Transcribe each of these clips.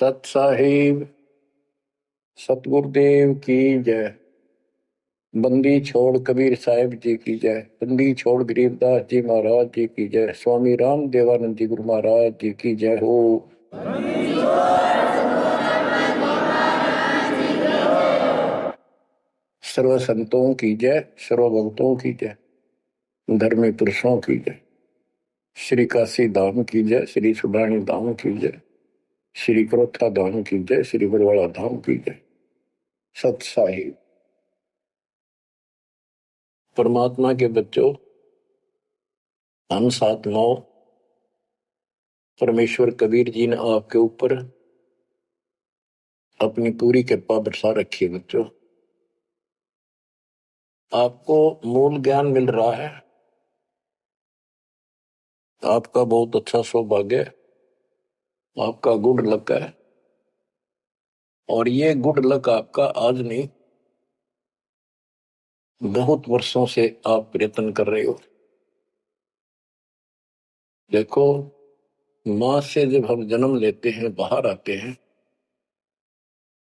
सत साहिब सतगुरुदेव की जय। बंदी छोड़ कबीर साहिब जी की जय। बंदी छोड़ गरीबदास जी महाराज जी की जय। स्वामी राम देवानंद जी गुरु महाराज जी की जय हो। सर्व संतों की जय, सर्व भक्तों की जय, धर्मी पुरुषों की जय। श्री काशी धाम की जय, श्री सुब्राणी धाम की जय, श्री क्रोथा धाम की जय, श्री बरवाड़ा धाम की जय। सत साहिब। परमात्मा के बच्चों, हम सात नौ परमेश्वर कबीर जी ने आपके ऊपर अपनी पूरी कृपा बरसा रखी है। बच्चों, आपको मूल ज्ञान मिल रहा है। आपका बहुत अच्छा सौभाग्य है, आपका गुड लक है। और ये गुड लक आपका आज नहीं, बहुत वर्षों से आप प्रयत्न कर रहे हो। देखो, मां से जब हम जन्म लेते हैं, बाहर आते हैं,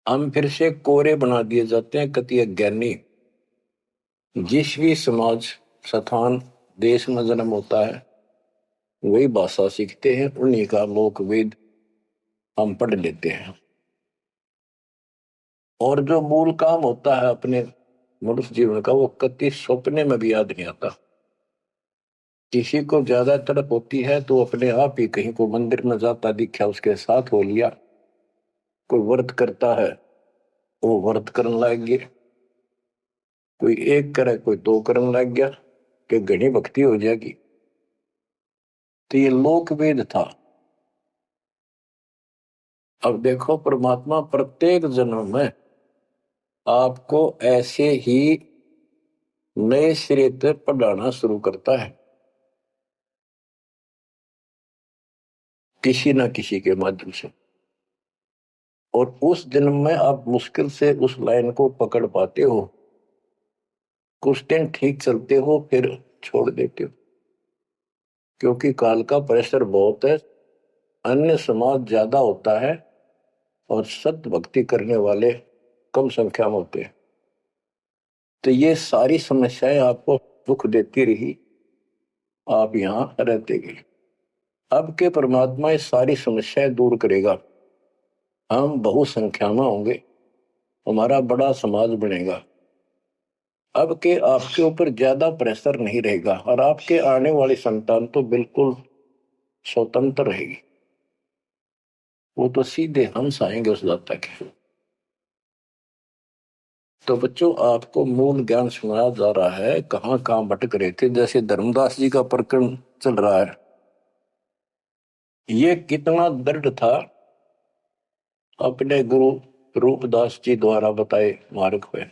हम फिर से कोरे बना दिए जाते हैं। कति अज्ञानी जिस भी समाज, स्थान, देश में जन्म होता है, वही भाषा सीखते हैं, उन्हीं का लोक वेद हम पढ़ लेते हैं। और जो मूल काम होता है अपने मनुष्य जीवन का, वो कति सपने में भी याद नहीं आता। किसी को ज्यादा तड़प होती है तो अपने आप ही कहीं को मंदिर में जाता दिखा, उसके साथ हो लिया। कोई व्रत करता है, वो व्रत करने लग गया। कोई एक करे, कोई दो करने लग गया कि घनी भक्ति हो जाएगी। तो ये लोक वेद था। अब देखो, परमात्मा प्रत्येक जन्म में आपको ऐसे ही नए सिरे से पढ़ाना शुरू करता है, किसी न किसी के माध्यम से। और उस जन्म में आप मुश्किल से उस लाइन को पकड़ पाते हो। कुछ दिन ठीक चलते हो, फिर छोड़ देते हो, क्योंकि काल का प्रेशर बहुत है, अन्य समाज ज्यादा होता है और सत्य भक्ति करने वाले कम संख्या में होते हैं। तो ये सारी समस्याएं आपको दुख देती रही, आप यहां रहते गए। अब के परमात्मा ये सारी समस्याएं दूर करेगा। हम बहुसंख्या में होंगे, हमारा बड़ा समाज बनेगा। अब के आपके ऊपर ज्यादा प्रेशर नहीं रहेगा और आपके आने वाली संतान तो बिल्कुल स्वतंत्र रहेगी। वो तो सीधे हंस आएंगे उस दाता के। तो बच्चों, आपको मूल ज्ञान सुनाया जा रहा है। कहां कहां भटक रहे थे। जैसे धर्मदास जी का प्रकरण चल रहा है, ये कितना दृढ़ था अपने गुरु रूपदास जी द्वारा बताए मार्ग पे।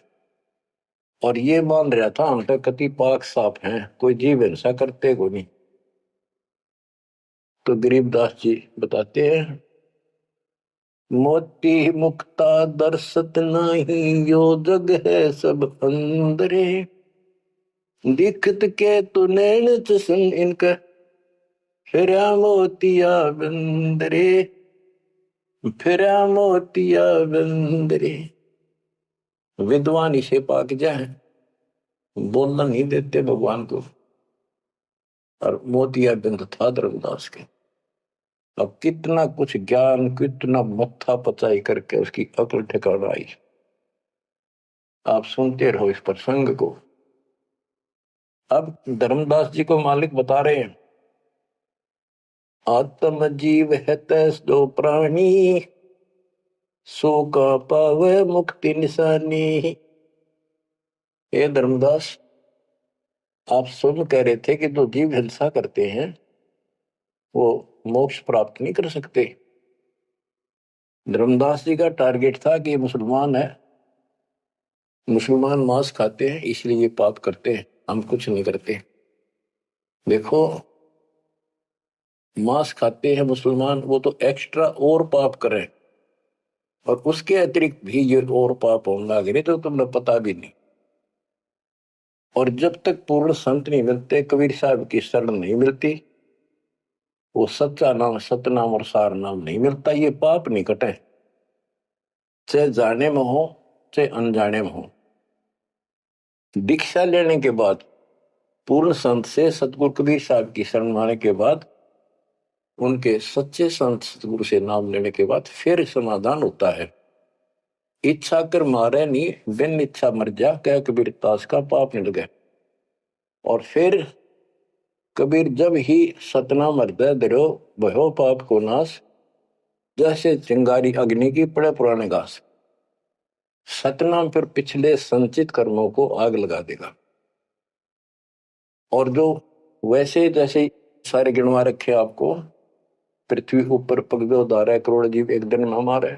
और ये मान रहा था हम तो कति पाक साफ हैं, कोई जीव हिंसा करते को नहीं। तो गरीबदास जी बताते हैं, मोती मुक्ता दर्शत नहीं, यो जग है सब अंदरे। दिखत के तू नैन चसन इनका, फिरा मोतिया बंदरे, फिरा मोतिया बंदरे। विद्वान इसे पाक जाए, बोलना नहीं देते भगवान को। और मोतिया बिंद था धर्मदास के। अब कितना कुछ ज्ञान, कितना मत्था पचाई करके उसकी अकल ठिकाना आई। आप सुनते रहो इस प्रसंग को। अब धर्मदास जी को मालिक बता रहे हैं, आत्म जीव है तैस दो प्राणी, सो का पावे मुक्ति निशानी। हे धर्मदास, आप सुन कह रहे थे कि जो जीव हिंसा करते हैं वो मोक्ष प्राप्त नहीं कर सकते। धर्मदास जी का टारगेट था कि मुसलमान है, मुसलमान मांस खाते हैं इसलिए ये पाप करते हैं, हम कुछ नहीं करते। देखो, मांस खाते हैं मुसलमान, वो तो एक्स्ट्रा और पाप करें, और उसके अतिरिक्त भी ये और पाप होने लगे तो तुम्हें पता भी नहीं। और जब तक पूर्ण संत नहीं मिलते, कबीर साहब की शरण नहीं मिलती, वो सच्चा नाम, सतनाम और सार नाम नहीं मिलता। ये पाप नहीं कटे, चाहे जाने में हो चाहे अनजाने में हो। दीक्षा लेने के बाद, पूर्ण संत से सतगुरु कबीर साहब की शरण माने के बाद, उनके सच्चे संत सतगुरु से नाम लेने के बाद फिर समाधान होता है। इच्छा कर मारे नहीं, बिन इच्छा मर जा, कह कबीर दास का पाप नहीं लगे। और फिर कबीर जब ही सतनाम हृदय धरो, भयो पाप को नाश, जैसे चिंगारी अग्नि की पड़े पुराने घास। सतनाम फिर पिछले संचित कर्मों को आग लगा देगा। और जो वैसे जैसे सारे गिनवा रखे आपको, पृथ्वी ऊपर पग 12 करोड़ जीव एक दिन में हमारे,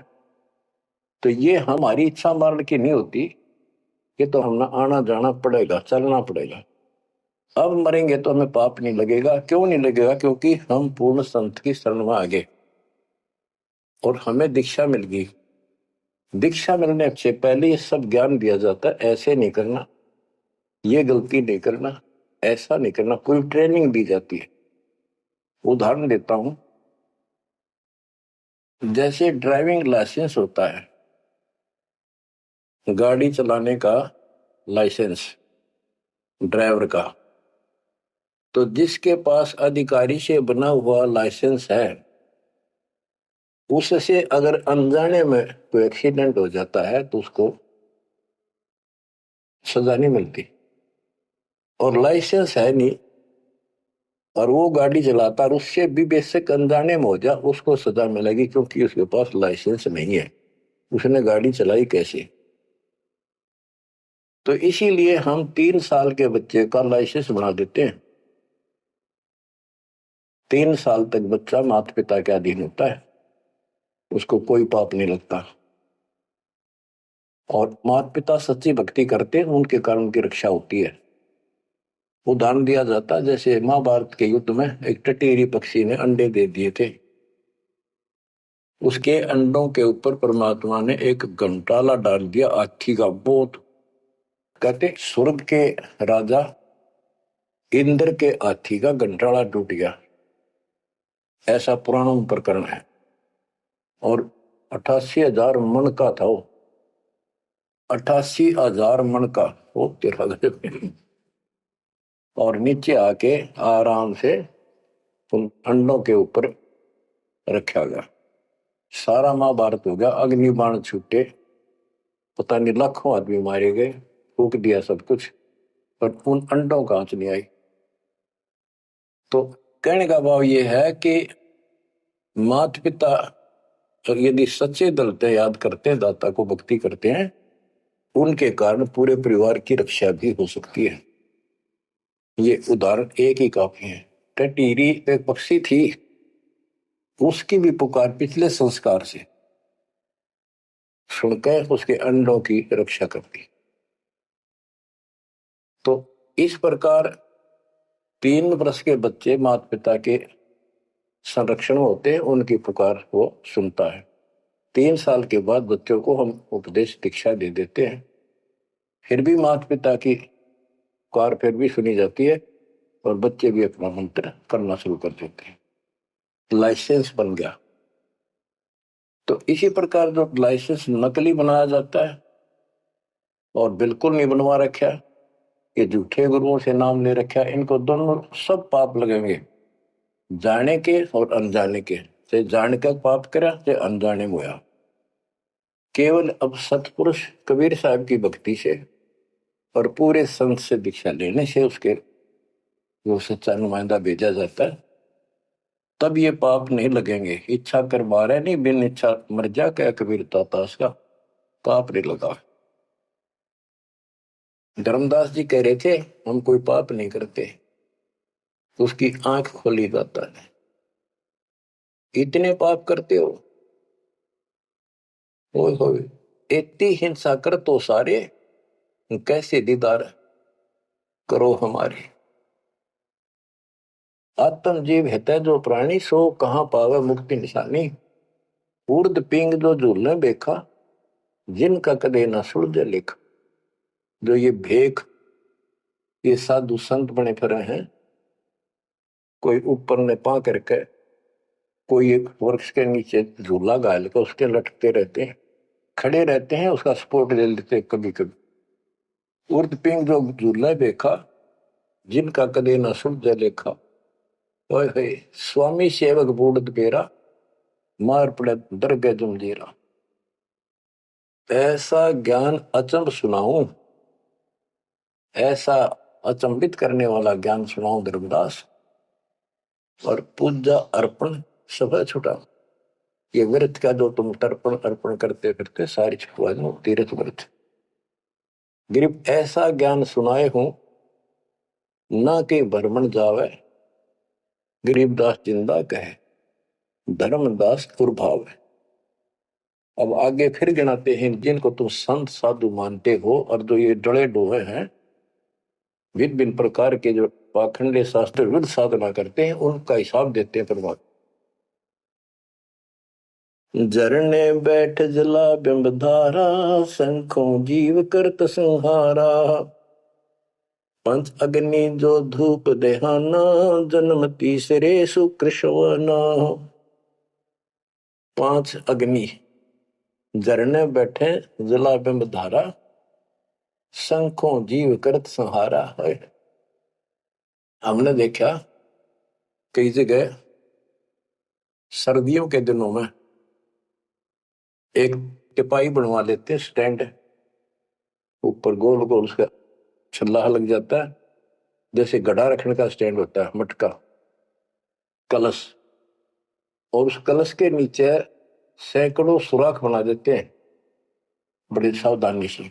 तो ये हमारी इच्छा मारने की नहीं होती। ये तो हमें आना जाना पड़ेगा, चलना पड़ेगा। अब मरेंगे तो हमें पाप नहीं लगेगा। क्यों नहीं लगेगा? क्योंकि हम पूर्ण संत की शरण में आ गए और हमें दीक्षा मिल गई। दीक्षा मिलने से पहले ये सब ज्ञान दिया जाता है, ऐसे नहीं करना, ये गलती नहीं करना, ऐसा नहीं करना, पूरी ट्रेनिंग दी जाती है। उदाहरण देता हूं, जैसे ड्राइविंग लाइसेंस होता है, गाड़ी चलाने का लाइसेंस ड्राइवर का, तो जिसके पास अधिकारी से बना हुआ लाइसेंस है, उससे अगर अनजाने में कोई एक्सीडेंट हो जाता है तो उसको सजा नहीं मिलती। और लाइसेंस है नहीं और वो गाड़ी चलाता और उससे भी बेशक अनजाने में हो जाए, उसको सजा मिलेगी, क्योंकि उसके पास लाइसेंस नहीं है, उसने गाड़ी चलाई कैसे। तो इसीलिए हम 3 साल के बच्चे का लाइसेंस बना देते हैं। 3 साल तक बच्चा माता पिता के अधीन होता है, उसको कोई पाप नहीं लगता। और माता पिता सच्ची भक्ति करते हैं, उनके कारण उनकी रक्षा होती है। उदाहरण दिया जाता है, जैसे महाभारत के युद्ध में एक टटीरी पक्षी ने अंडे दे दिए थे। उसके अंडों के ऊपर परमात्मा ने एक घंटाला डाल दिया, हाथी का बहुत। कहते स्वर्ग के राजा इंद्र के हाथी का घंटाला टूट गया, ऐसा पुराणों में प्रकरण है। और 88,000 मन का था वो, 88,000 मन का वो, तेरा गजब। और नीचे आके आराम से उन अंडों के ऊपर रखा गया। सारा महाभारत हो गया, अग्नि बाण छूटे, पता नहीं लाखों आदमी मारे गए, फूक दिया सब कुछ, पर उन अंडों का आंच नहीं आई। तो कहने का भाव ये है कि माता पिता और यदि सच्चे दिल से याद करते हैं, दाता को भक्ति करते हैं, उनके कारण पूरे परिवार की रक्षा भी हो सकती है। ये उदाहरण एक ही काफी है। टटीरी एक पक्षी थी, उसकी भी पुकार पिछले संस्कार से सुनकर उसके अंडों की रक्षा करती। तो इस प्रकार 3 वर्ष के बच्चे माता पिता के संरक्षण होते हैं, उनकी पुकार वो सुनता है। 3 साल के बाद बच्चों को हम उपदेश दीक्षा दे देते हैं, फिर भी माता पिता की पुकार फिर भी सुनी जाती है और बच्चे भी अपना मंत्र करना शुरू कर देते हैं। लाइसेंस बन गया। तो इसी प्रकार जो लाइसेंस नकली बनाया जाता है और बिल्कुल नहीं बनवा रखा, ये झूठे गुरुओं से नाम ले रखा, इनको दोनों सब पाप लगेंगे, जाने के और अनजाने के। चाहे जान कर पाप करा चाहे अनजाने में हुआ। केवल अब सतपुरुष कबीर साहब की भक्ति से और पूरे संत से दीक्षा लेने से उसके जो सच्चा नुमाइंदा भेजा जाता है, तब ये पाप नहीं लगेंगे। इच्छा कर मारे नहीं, बिन इच्छा मर जा, क्या कबीर दास का पाप नहीं लगा। धर्मदास जी कह रहे थे हम कोई पाप नहीं करते, तो उसकी आंख खोली दाता ने, इतने पाप करते हो, होए इतनी हिंसा कर तो सारे, कैसे दीदार करो हमारे। आत्म जीव है जो प्राणी, सो कहां पावे मुक्ति निशानी। ऊर्द पिंग जो झूलने बेखा, जिनका कदे न सुलझे लेख। जो ये भेख, ये साधु संत बने फिरे हैं, कोई ऊपर ने पा करके कोई एक वृक्ष के नीचे झूला गाल के उसके लटकते रहते हैं, खड़े रहते हैं, उसका सपोर्ट ले लेते हैं कभी कभी। उर्द पिंग जो झूला देखा, जिनका कदे न सुझ लेखा। ओए होए, स्वामी सेवक बूढ़ पेरा, मार पड़े दरगह जमजीरा। ऐसा ज्ञान अचंभ सुनाऊं, ऐसा अचंभित करने वाला ज्ञान सुनाऊं धर्मदास, और पूजा अर्पण सब छुटा। ये व्रत का जो तुम तर्पण अर्पण करते करते सारी छुटवा दो, तीर्थ व्रत। गरीब ऐसा ज्ञान सुनाए हूं, ना कि भ्रमण जावे, गरीबदास जिंदा कहे, धर्मदास दुर्भाव है। अब आगे फिर गिनाते हैं जिनको तुम संत साधु मानते हो, और जो ये डले डोहे हैं, भिन्न भिन्न प्रकार के जो पाखंडे शास्त्र विरुद्ध साधना करते हैं, उनका हिसाब देते हैं परमात्मा। झरने बैठ जला बिंब धारा, शंखों जीव करत संहारा। पंच अग्नि जो धूप देहाना, जन्म तीसरे शुक्र शवना। पांच अग्नि झरने बैठे जला बिंब धारा, शंखों जीव करत संहारा है। हमने देखा कई जगह सर्दियों के दिनों में एक टिपाई बनवा लेते, स्टैंड ऊपर गोल गोल उसका छल्ला लग जाता है, जैसे गड्ढा रखने का स्टैंड होता है, मटका कलश, और उस कलश के नीचे सैकड़ों सुराख बना देते हैं बड़ी सावधानी से,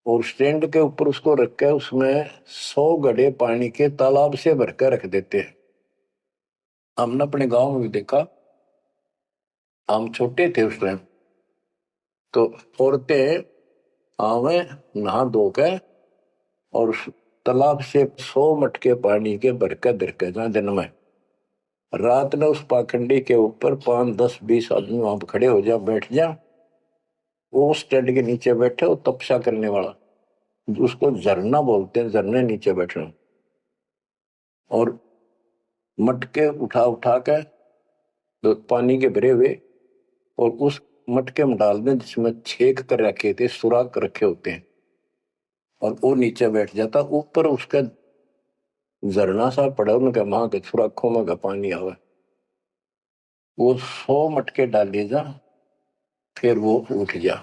और स्टैंड के ऊपर उसको रख के उसमें 100 घड़े पानी के तालाब से भरकर रख देते हैं। हमने अपने गांव में भी देखा, हम छोटे थे उस टाइम, तो औरतें आवे नहा धो के और उस तालाब से 100 मटके पानी के भरकर धरकर जहां दिन में, रात में उस पाखंडी के ऊपर 5, 10, 20 आदमी वहां पर खड़े हो जा, बैठ जा, वो स्टैंड के नीचे बैठे, वो तपस्या करने वाला, उसको झरना बोलते हैं, झरने नीचे बैठना, और मटके उठा उठा के तो पानी के भरे हुए, और उस मटके में डाल दें जिसमें छेक कर रखे थे, सुराख रखे होते हैं, और वो नीचे बैठ जाता, ऊपर उसका झरना सा पड़ा, उनका वहां के सुराखों में का पानी आवे, वो 100 मटके डाले जा, फिर वो उठ जा,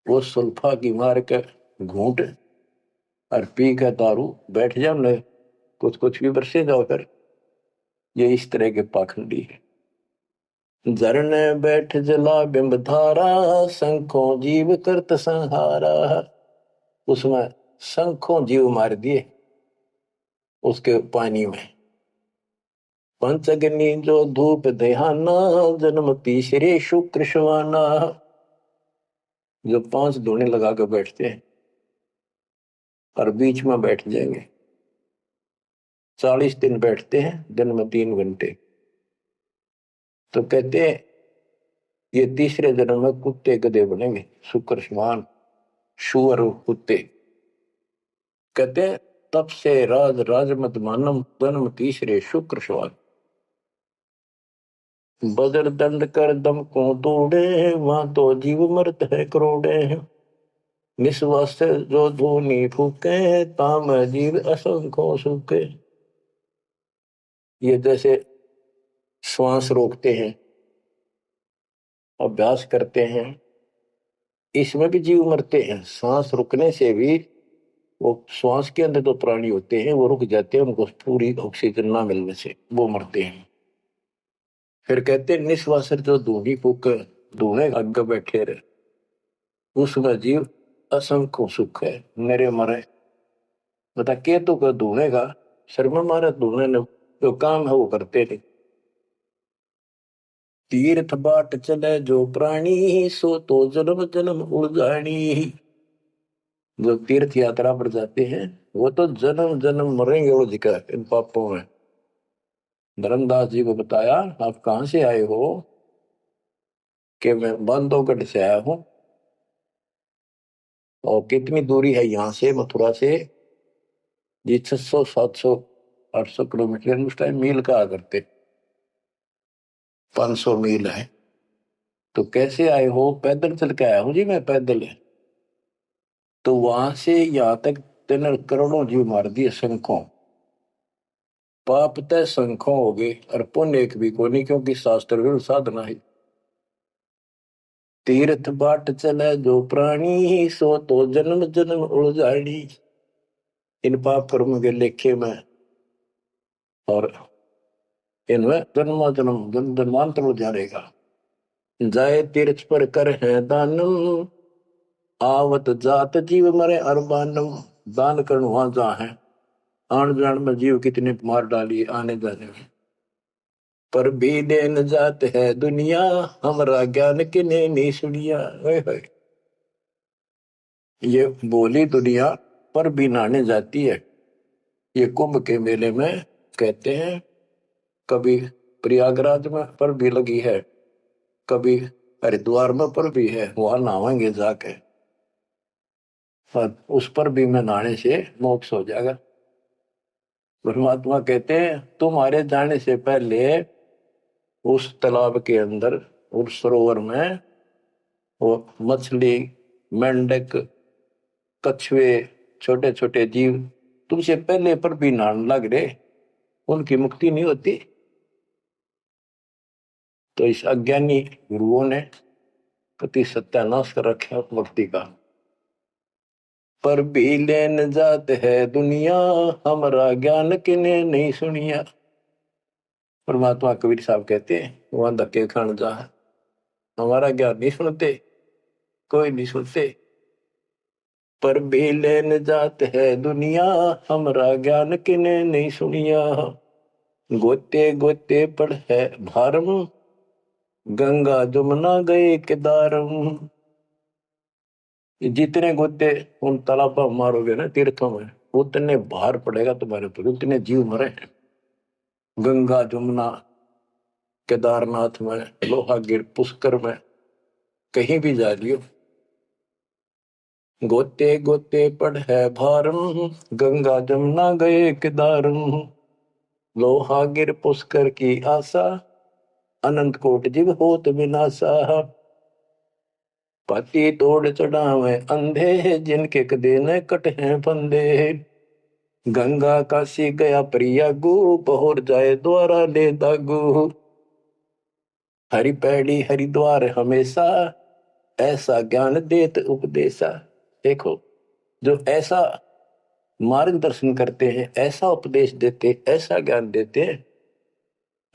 वो सुल्फा की मार के घूंट और पी के दारू बैठ जा, न कुछ कुछ भी बरसे जाओ कर। ये इस तरह के पाखंडी है। झरने बैठ जला बिंब धारा, शंखों जीव करत संहारा। उसमें शंखों जीव मार दिए उसके पानी में। पंच अग्नि जो धूप देहाना, जन्म तीसरे शुक्र शवाना। जो 5 धूने लगा कर बैठते हैं और बीच में बैठ जाएंगे, 40 दिन बैठते हैं, दिन में 3 घंटे, तो कहते हैं ये तीसरे जन्म में कुत्ते गधे बनेंगे, शुक्र समान शुअर कुत्ते। कहते हैं तब से राज राजमत मानम, जन्म तीसरे शुक्र समान। बजर दंड कर दम को तोड़े, वहां तो जीव मरत है करोड़े। निस्वास जो धूनी फूके, ताम जीव असंख्यों सूखे। ये जैसे श्वास रोकते हैं, अभ्यास करते हैं, इसमें भी जीव मरते हैं। सांस रुकने से भी, वो श्वास के अंदर जो प्राणी होते हैं वो रुक जाते हैं, उनको पूरी ऑक्सीजन ना मिलने से वो मरते हैं। फिर कहते हैं निश्वास जो धूनी फूक, धूने आगे बैठे रहे, उसमें जीव असंख्य सुख है, मेरे मरे। बता के तो कर धूने का शर्मा मारे, धूने ने जो काम है वो करते थे। तीर्थ बाट चले जो प्राणी, सो तो जन्म जन्म उड़जानी। जो तीर्थ यात्रा पर जाते हैं वो तो जन्म जन्म मरेंगे उड़ जिकर इन पापों में। धर्मदास जी को बताया, आप कहां से आए हो? कि मैं बांधवगढ़ से आया हूं। और कितनी दूरी है यहाँ से, मथुरा से? जी 600, 700, 800 किलोमीटर उस टाइम मील कहा करते। 500 मील है। तो कैसे आए हो? पैदल चल के आया हूं जी मैं, पैदल है। तो वहां से यहां तक तेने करोड़ों जीव मार दिए, संखों। पाप तय संखों हो गए और पुण्य एक भी को नहीं, क्योंकि शास्त्र विरुद्ध साधना है। तीर्थ बाट चले जो प्राणी, सो तो जन्म जन्म उलझाड़ी। इन पाप कर्म के लेखे में और इनमें जन्म जन्म जन्मांतर उलझाड़ेगा। जाए तीर्थ पर कर है दानम, आवत जात जीव मरे अरबानम। दान करण वहां जहाँ है, आन जान में जीव कितने मार डाली आने जाने में। पर भी देन जात है दुनिया, हमारा ज्ञान किने नहीं सुनिया। ये बोली दुनिया पर भी नहाने जाती है। ये कुंभ के मेले में कहते हैं, कभी प्रयागराज में पर भी लगी है, कभी हरिद्वार में पर भी है, वहां नहावेंगे जाके। और उस पर भी में नहाने से मोक्ष हो जाएगा। परमात्मा कहते हैं तुम्हारे जाने से पहले उस तालाब के अंदर, उस सरोवर में, वो मछली, मेंढक, कछुए, छोटे छोटे जीव तुमसे पहले पर भी नहाने लग रहे, उनकी मुक्ति नहीं होती। तो इस अज्ञानी गुरुओं ने कति सत्यानाश कर रखा भक्ति का। पर भी लेन जात है दुनिया, हमारा ज्ञान किने नहीं सुनिया। परमात्मा कबीर साहब कहते हैं वहां धक्के खान जा, हमारा ज्ञान नहीं सुनते, कोई नहीं सुनते। पर भी लेन जात है दुनिया, हमारा ज्ञान किने नहीं सुनिया। गोते गोते पड़ है भारम, गंगा जमुना गए केदारम। जितने गोते उन तालाबों मारोगे ना, तीर्थों में, उतने भार पड़ेगा तुम्हारे ऊपर, उतने जीव मरे हैं। गंगा जमुना, केदारनाथ में, लोहागिर, पुष्कर में, कहीं भी जा लियो। गोते गोते पड़ है भारम, गंगा जमुना गए केदारम। लोहागिर पुष्कर की आशा, अनंत कोट जीव होत विनाशा। पाती तोड़ चढ़ावे अंधे, जिनके कदे न कट हैं फंदे। गंगा काशी गया प्रयागु, बहोर जाए द्वारा ले दागु। हरि पैड़ी हरिद्वार हमेशा, ऐसा ज्ञान देत उपदेशा। देखो, जो ऐसा मार्गदर्शन करते हैं, ऐसा उपदेश देते, ऐसा ज्ञान देते हैं।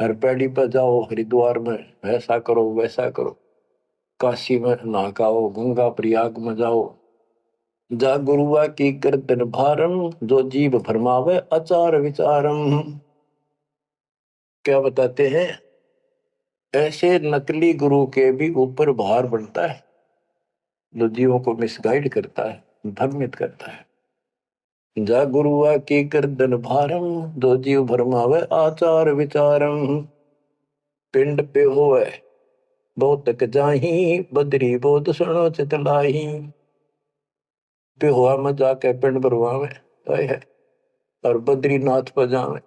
हर पैड़ी पर जाओ, हरिद्वार में ऐसा करो वैसा करो, काशी में नहाओ, गंगा प्रयाग में जाओ। जा गुरुआ की गर्दन भारम, जो जीव भरमावे आचार विचारम। क्या बताते हैं, ऐसे नकली गुरु के भी ऊपर भार बनता है, जो जीवों को मिसगाइड करता है, भ्रमित करता है। जा गुरुआ की गर्दन भारम, जो जीव भरमावे आचार विचारम। पिंड पे होवे बहुत तक जाही, बदरी बोध सुनो चितलाई। पे हुआ में जाके पिंड भरवावे है, और बद्रीनाथ पर जावे,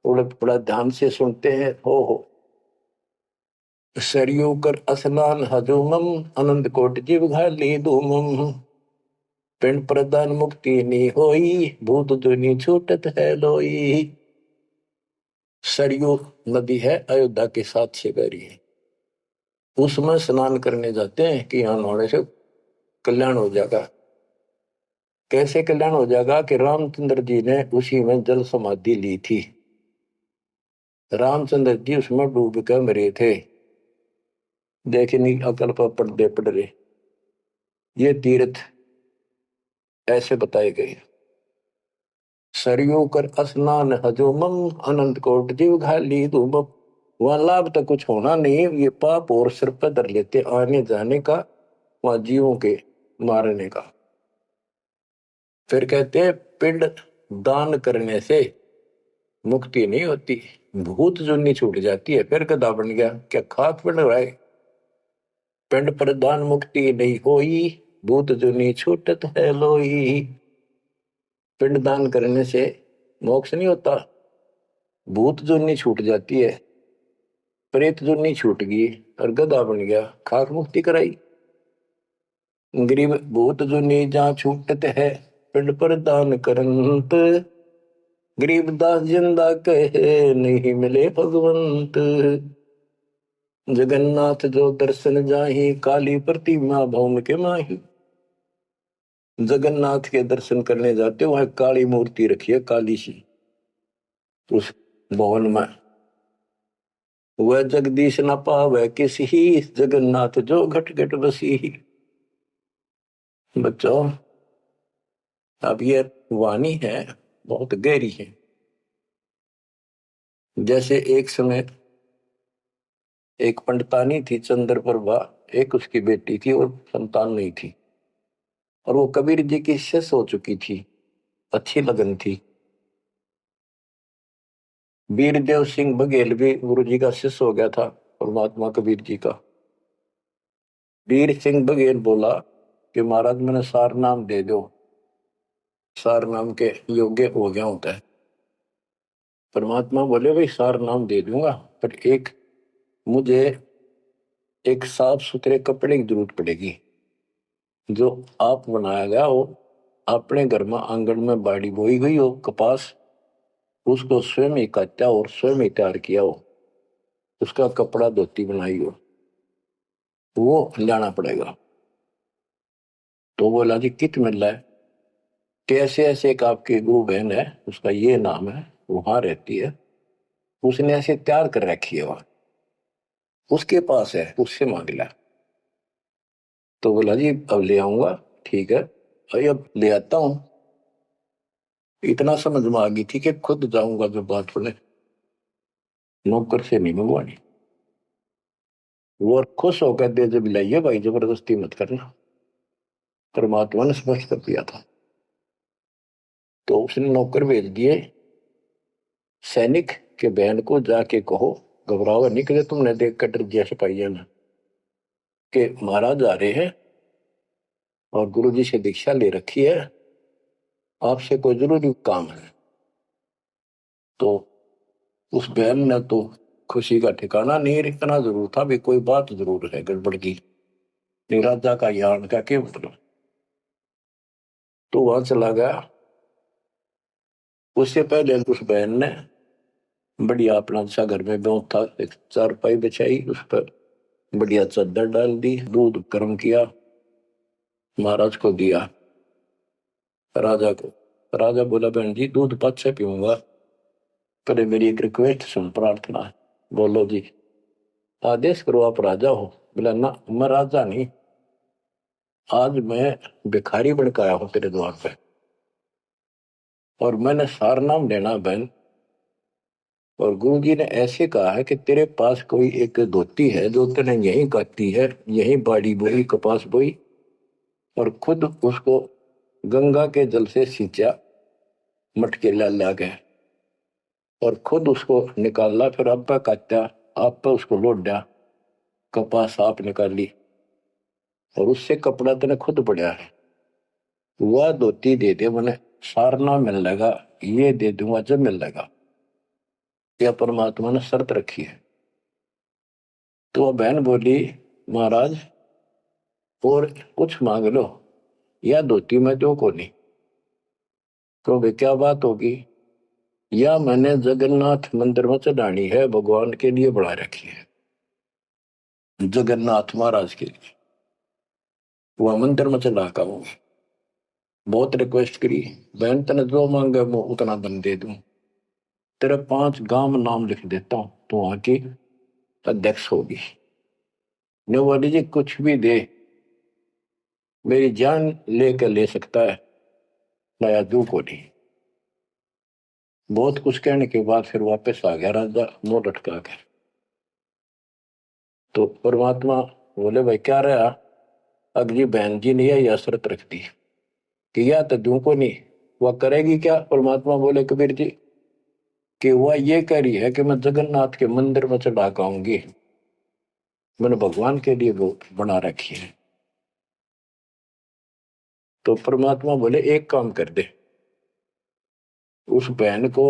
बड़ा ध्यान से सुनते हैं। हो सरयू कर असनान हजूमम, अनंत कोट जीव घाली धूमम। पिंड प्रदान मुक्ति नी होई, भूत दुनी छूटत है लोई। सरयू नदी है, अयोध्या के साथ से गहरी है। उसमें स्नान करने जाते हैं कि यहाँ नहाने से कल्याण हो जाएगा। कैसे कल्याण हो जाएगा कि रामचंद्र जी ने उसी में जल समाधि ली थी। रामचंद्र जी उसमें डूब कर मरे थे। देखे नहीं, अकल पर पर्दे पड़ रहे। ये तीर्थ ऐसे बताए गए। सरयू कर स्नान हजूमम, अनंत कोट जीव घाली धूमम। वहां लाभ तो कुछ होना नहीं, ये पाप और सिर पर धर लेते आने जाने का, वहां जीवों के मारने का। फिर कहते हैं पिंड दान करने से मुक्ति नहीं होती, भूत जुन्नी छूट जाती है। फिर गधा बन गया, क्या खाक पिंड रहा है। पिंड प्रदान मुक्ति नहीं होई, भूत जुनी छूटत है लोई। पिंड दान करने से मोक्ष नहीं होता, भूत जुनी छूट जाती है। प्रेत जुनी छूट गई और गधा बन गया, खाक मुक्ति कराई। गरीब भूत जुनी जहाँ छूटत है, पिंड पर दान करंत। गरीब दास जिंदा कहे, नहीं मिले भगवंत। जगन्नाथ जो दर्शन जाहि, काली प्रतिमा भौम के माही। जगन्नाथ के दर्शन करने जाते वहां काली मूर्ति रखी है, काली सी उस भवन में। वह जगदीश न पावे किसी, जगन्नाथ जो घट घट बसी। बच्चों, अब ये वाणी है बहुत गहरी है। जैसे एक समय एक पंडितानी थी चंद्रप्रभा, एक उसकी बेटी थी और संतान नहीं थी, और वो कबीर जी की शिष्य हो चुकी थी, अच्छी लगन थी। वीरदेव सिंह बघेल भी गुरु जी का शिष्य हो गया था, परमात्मा कबीर जी का। वीर सिंह बघेल बोला कि महाराज मैंने सार नाम दे दो, सार नाम के योग्य हो गया होता है। परमात्मा बोले भाई सार नाम दे दूंगा, पर एक मुझे एक साफ सुथरे कपड़े की जरूरत पड़ेगी, जो आप बनाया गया हो, अपने घर में आंगन में बाड़ी बोई गई हो कपास, उसको स्वयं ही काटा और स्वयं ही तैयार किया हो, उसका कपड़ा धोती बनाई हो, वो लाना पड़ेगा। तो बोला जी कित मिल रहा है? कैसे ऐसे एक आपकी गुरु बहन है, उसका ये नाम है, वहां रहती है, उसने ऐसे तैयार कर रखी है, वहां उसके पास है, उससे मांग लिया। तो बोला जी अब ले आऊंगा, ठीक है भाई अब ले आता हूं। इतना समझ में आ गई थी कि खुद जाऊंगा जो बात बोले, नौकर से नहीं मंगवानी। वो खुश होकर दे जब लाइए भाई, जबरदस्ती मत करना, परमात्मा ने स्पष्ट कर दिया था। तो उसने नौकर भेज दिए, सैनिक के बहन को जाके कहो घबराओ निकले, तुमने देख कर डर गया सिपाहिया ने कि महाराज आ रहे हैं और गुरु जी से दीक्षा ले रखी है, आपसे कोई जरूरी काम है। तो उस बहन ने तो खुशी का ठिकाना नहीं, इतना जरूर था भी कोई बात जरूर है गड़बड़ की, नहीं राजा का यान का क्या मतलब। तो वहां चला गया। उससे पहले उस बहन ने बढ़िया अपना अच्छा घर में ब्यों था, एक चारपाई बिछाई, उस पर बढ़िया चादर डाल दी, दूध गर्म किया, महाराज को दिया, राजा को। राजा बोला बहन जी दूध पद से पीऊंगा, पर मेरी एक रिक्वेस्ट सुन, प्रार्थना है। बोलो जी। आदेश करो, आप राजा हो। बोला ना मैं राजा नहीं, आज मैं भिखारी बन के आया हूं तेरे द्वार पे, और मैंने सार नाम लेना बहन, और गुरु जी ने ऐसे कहा है कि तेरे पास कोई एक धोती है जो तूने यहीं काटी है, यहीं बाड़ी बोई कपास बोई, और खुद उसको गंगा के जल से सींचा मटके ला ला के, और खुद उसको निकाला, फिर आप पे काटा, आप पे उसको लौट दिया, कपास आप निकाली, और उससे कपड़ा तने खुद पड़ा है, वह धोती दे दे, मैंने सारना मिल लगा, ये दे दूंगा जब मिल लगा। यह परमात्मा ने शर्त रखी है। तो वह बहन बोली महाराज और कुछ मांग लो, या धोती में दो को नहीं। तो वे क्या बात होगी? या मैंने जगन्नाथ मंदिर में चढ़ानी है, भगवान के लिए बढ़ा रखी है, जगन्नाथ महाराज के लिए, वह मंदिर में चढ़ा का हूं। बहुत रिक्वेस्ट करी, बहन तने जो मांगे मैं उतना दम दे दूं, तेरे 5 गांव में नाम लिख देता हूं, तो वहां की अध्यक्ष होगी। ने बोली जी कुछ भी दे, मेरी जान लेकर ले सकता है, नया दू को नहीं। बहुत कुछ कहने के बाद फिर वापस आ गया राजा मुंह लटका कर। तो परमात्मा बोले भाई क्या रहा? अगली बहन जी ने यह शर्त रख दी कि या तो दू को नहीं, वह करेगी क्या? परमात्मा बोले कबीर जी कि वह ये कह रही है कि मैं जगन्नाथ के मंदिर में चढ़ा आऊंगी, मैंने भगवान के लिए वो बना रखी है। तो परमात्मा बोले एक काम कर दे, उस बहन को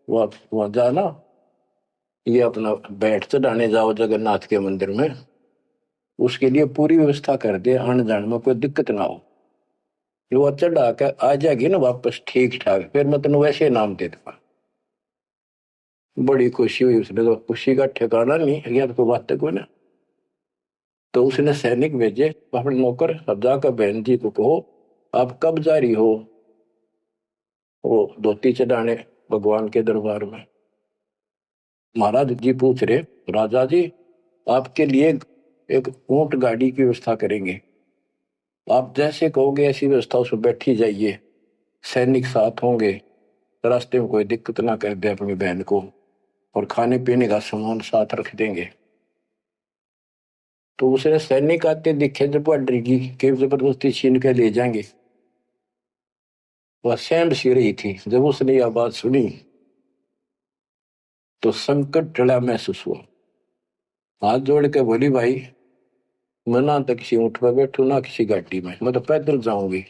वहां जाना, ये अपना बैठ चढ़ाने जाओ जगन्नाथ के मंदिर में, उसके लिए पूरी व्यवस्था कर दे, आने जाने में कोई दिक्कत ना हो। वो चढ़ा के आ जाएगी ना वापस ठीक ठाक, फिर मैं तेन वैसे नाम दे दूंगा। बड़ी खुशी हुई उसने, तो खुशी का ठिकाना नहीं है तो बात को ना। तो उसने सैनिक भेजे अपने नौकर, अब जाकर बहन जी को कहो आप कब जा रही हो वो धोती चढ़ाने भगवान के दरबार में। महाराज जी पूछ रहे राजा जी आपके लिए एक ऊंट गाड़ी की व्यवस्था करेंगे, आप जैसे कहोगे ऐसी व्यवस्था उसमें बैठी जाइए, सैनिक साथ होंगे, रास्ते में कोई दिक्कत ना कर दे अपनी बहन को, और खाने पीने का सामान साथ रख देंगे। तो उसने सैनिक आते दिखे जब वह डरेगी कि जबरदस्ती छीन के ले जाएंगे, वह सहम सी रही थी। जब उसने यह बात सुनी तो संकट टला महसूस हुआ, हाथ जोड़ के बोली भाई मैं ना तो किसी ऊंट पर बैठू ना किसी गाड़ी में, मैं तो पैदल जाऊंगी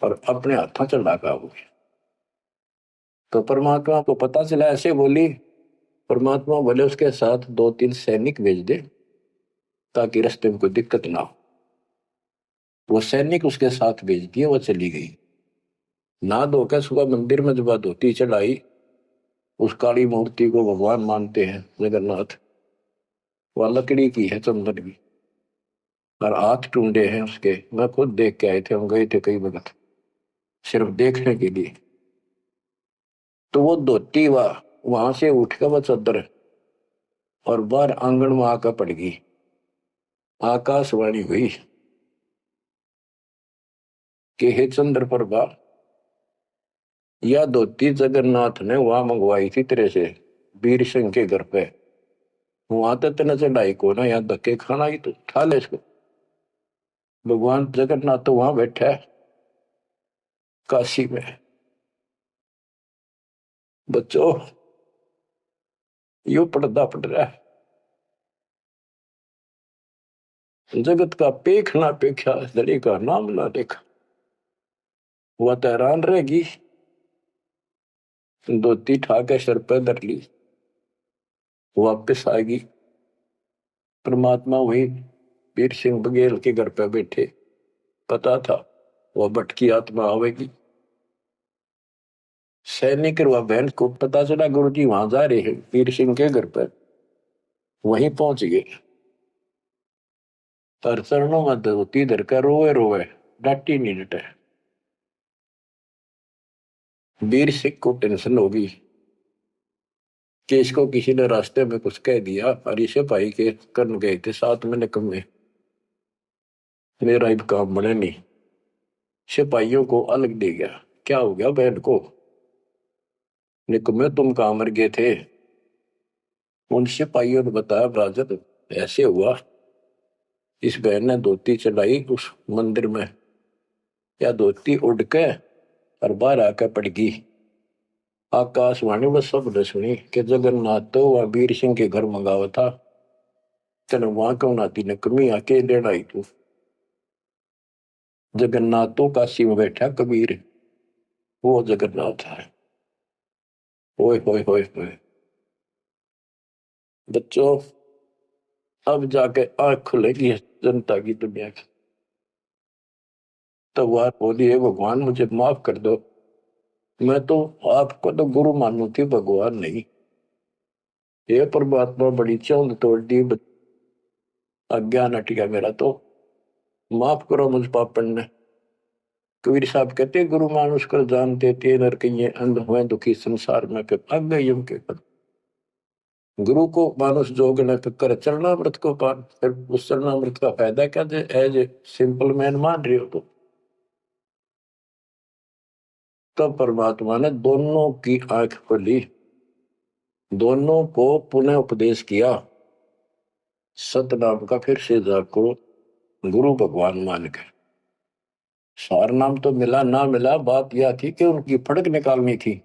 और अपने हाथों चला के आऊंगी। तो परमात्मा को पता चला, ऐसे बोली। परमात्मा बोले उसके साथ दो तीन सैनिक भेज दे ताकि रास्ते में कोई दिक्कत ना हो। वो सैनिक उसके साथ भेज दिए, वो चली गई। ना धोकर सुबह मंदिर में जब धोती चढ़ाई, उस काली मूर्ति को भगवान मानते हैं जगन्नाथ, वह लकड़ी की है चंदन की, और हाथ टूंडे हैं उसके। मैं खुद देख के आए थे, हम गए थे कई वक्त सिर्फ देखने के लिए। तो वो धोती वहां से उठ कर वह चद्दर और बाहर आंगन में आकर पड़ गई। आकाशवाणी हुई कि हे चंद्र प्रभा, यह धोती जगन्नाथ ने वहां मंगवाई थी तेरे से, वीर सिंह के घर पे। वहां तो तेने चढ़ाई को ना, यहाँ धक्के खाना ही तो उठा ले इसको। भगवान जगन्नाथ तो वहां बैठा है काशी में। बच्चों यो पर्दा पड़ रहा है, जगत का पेख ना पेखा धड़ी का नाम ना देखा। वह तो हैरान रहेगी, धोती ठाके सर पे धर ली, वापिस आएगी। परमात्मा वही वीर सिंह बघेल के घर पे बैठे, पता था वह भटकी आत्मा आवेगी। सैनिक और वह बहन को पता चला गुरु जी वहां जा रहे हैं वीर सिंह के घर पर, वहीं पहुंच गए। और चरणों में धोती धरकर रोए रोए, डांटी नहीं डटे। वीर सिंह को टेंशन होगी कि इसको किसी ने रास्ते में कुछ कह दिया, और इसे भाई के कर्म गए थे साथ में निकम्मे, मेरा अब काम बने नहीं। सिपाहियों को अलग दे गया, क्या हो गया बहन को, निकम्मे तुम कहां मर गए थे। उन सिपाहियों ने बताया राजन ऐसे हुआ, इस बहन ने धोती चढ़ाई उस मंदिर में, या धोती उड़ के और बाहर आकर पड़ गई। आकाशवाणी में सबने सुनी कि जगन्नाथ तो वह वीर सिंह के घर मंगावा था, तेन वहां क्यों नाती ने कमी आके लेना आई तू। जगन्नाथ तो काशी में बैठा कबीर, वो जगन्नाथ है। ओए होए होए होए। बच्चों अब जाके आंख खुलेगी जनता की, दुनिया की। तो वह बोली है भगवान मुझे माफ कर दो, मैं तो आपको तो गुरु मानू थी, भगवान नहीं। ये परमात्मा बड़ी चौंध तोड़ दी, अज्ञान हट गया मेरा, तो माफ करो मुझ पापन ने। कबीर साहब कहते गुरु मानुष कर जान देते नर कहिए अंध हुए दुखी संसार में, फिर अज्ञ के पद। गुरु को मानुष जोग न कर चरणामृत को पान, फिर उस चरणामृत का फायदा क्या दे, एज ए सिंपल मैन मान रहे हो तो। तब परमात्मा ने दोनों की आंख खोली, दोनों को पुनः उपदेश किया, सतनाम का फिर से जाको गुरु भगवान मान के। सार नाम तो मिला ना मिला, बात यह थी कि उनकी फड़क निकालनी थी।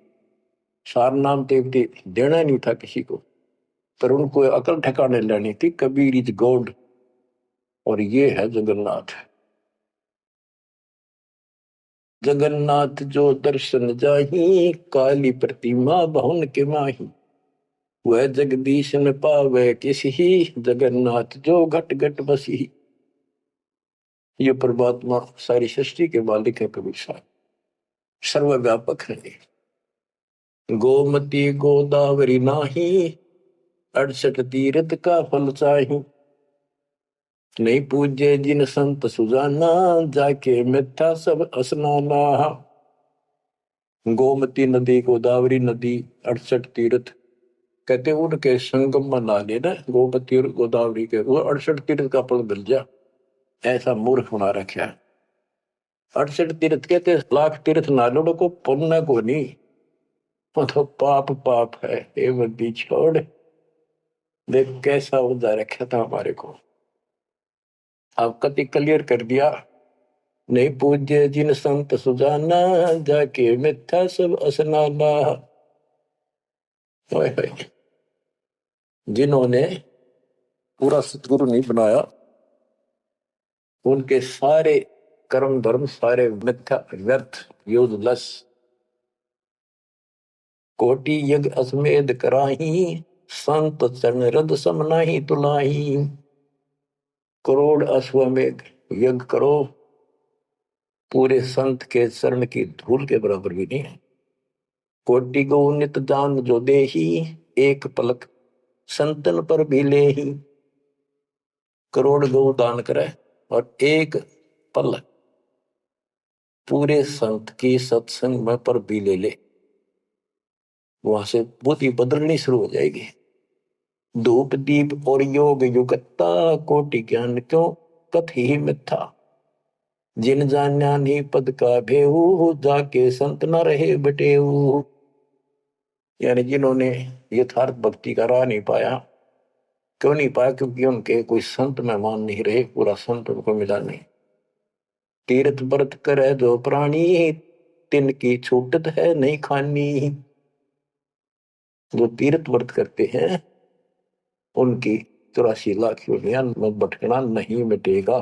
सार नाम देवती देना नहीं था किसी को, पर उनको अकल ठिकाने लेनी थी। कबीर इज गॉड, और ये है जगन्नाथ। जगन्नाथ जो दर्शन जाही, काली प्रतिमा बहुन के माही। वह जगदीश न पावे किसी, जगन्नाथ जो घट घट बसी। ये परमात्मा सारी सृष्टि के मालिक है कबीर साहब, सर्वव्यापक है। गोमती गोदावरी नाही, 68 तीर्थ का फल चाही। नहीं पूजे जिन संत सुजाना, जाके मिथ्या सब स्नाना। गोमती नदी, गोदावरी नदी, 68 तीर्थ, कहते उनके संगम में नहा लेना गोमती और गोदावरी के, वो 68 तीर्थ का फल मिल जा। ऐसा मूर्ख बना रखा। 68 तीर्थ कहते लाख तीर्थ नालों को पुण्य को नहीं, वो तो पाप पाप है। ये बंदी छोड़, देख कैसा उदा रखा था हमारे को। आप कति क्लियर कर दिया। नहीं पूज्य जिन संत सुजाना, जाके मिथ्या सब स्नाना। जिन्होंने पूरा सतगुरु नहीं बनाया, उनके सारे कर्म धर्म सारे मिथ्या व्यर्थ यूजलेस। कोटि यज्ञ अश्वमेध कराही, संत चरण रद सम नाही तुलाही। करोड़ अश्वमेध यज्ञ करो, पूरे संत के चरण की धूल के बराबर भी नहीं है। कोटि गौ नित दान जो देही, एक पलक संतन पर भी ले ही। करोड़ गौ दान करे और एक पल पूरे संत की सत्संग में पर भी ले ले, वहां से बुद्धि बदलनी शुरू हो जाएगी। धूप दीप और योग युगता, कोटि ज्ञान क्यों कथ ही मिथ्या। जिन जान्या नहीं पद का भेऊ, जाके संत न रहे बटेऊ। यानी जिन्होंने यथार्थ भक्ति का राह नहीं पाया, क्यों नहीं पाया? क्योंकि उनके कोई संत मेहमान नहीं रहे, पूरा संत उनको मिला नहीं। तीर्थ व्रत करे जो प्राणी, तिनकी छूटत है नहीं खानी। जो तीर्थ व्रत करते हैं उनकी 84 लाख योनियां में भटकना नहीं मिटेगा।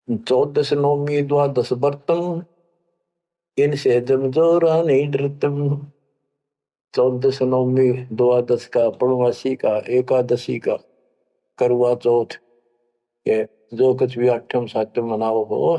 14 नौमी द्वादश व्रतम, इनसे जम जोरा नहीं डरतम। 14 नौमी द्वादश का, पूर्णमासी का, एकादशी का, करवा चौथ, ये जो कुछ भी 8वें 7वें मनाओ हो,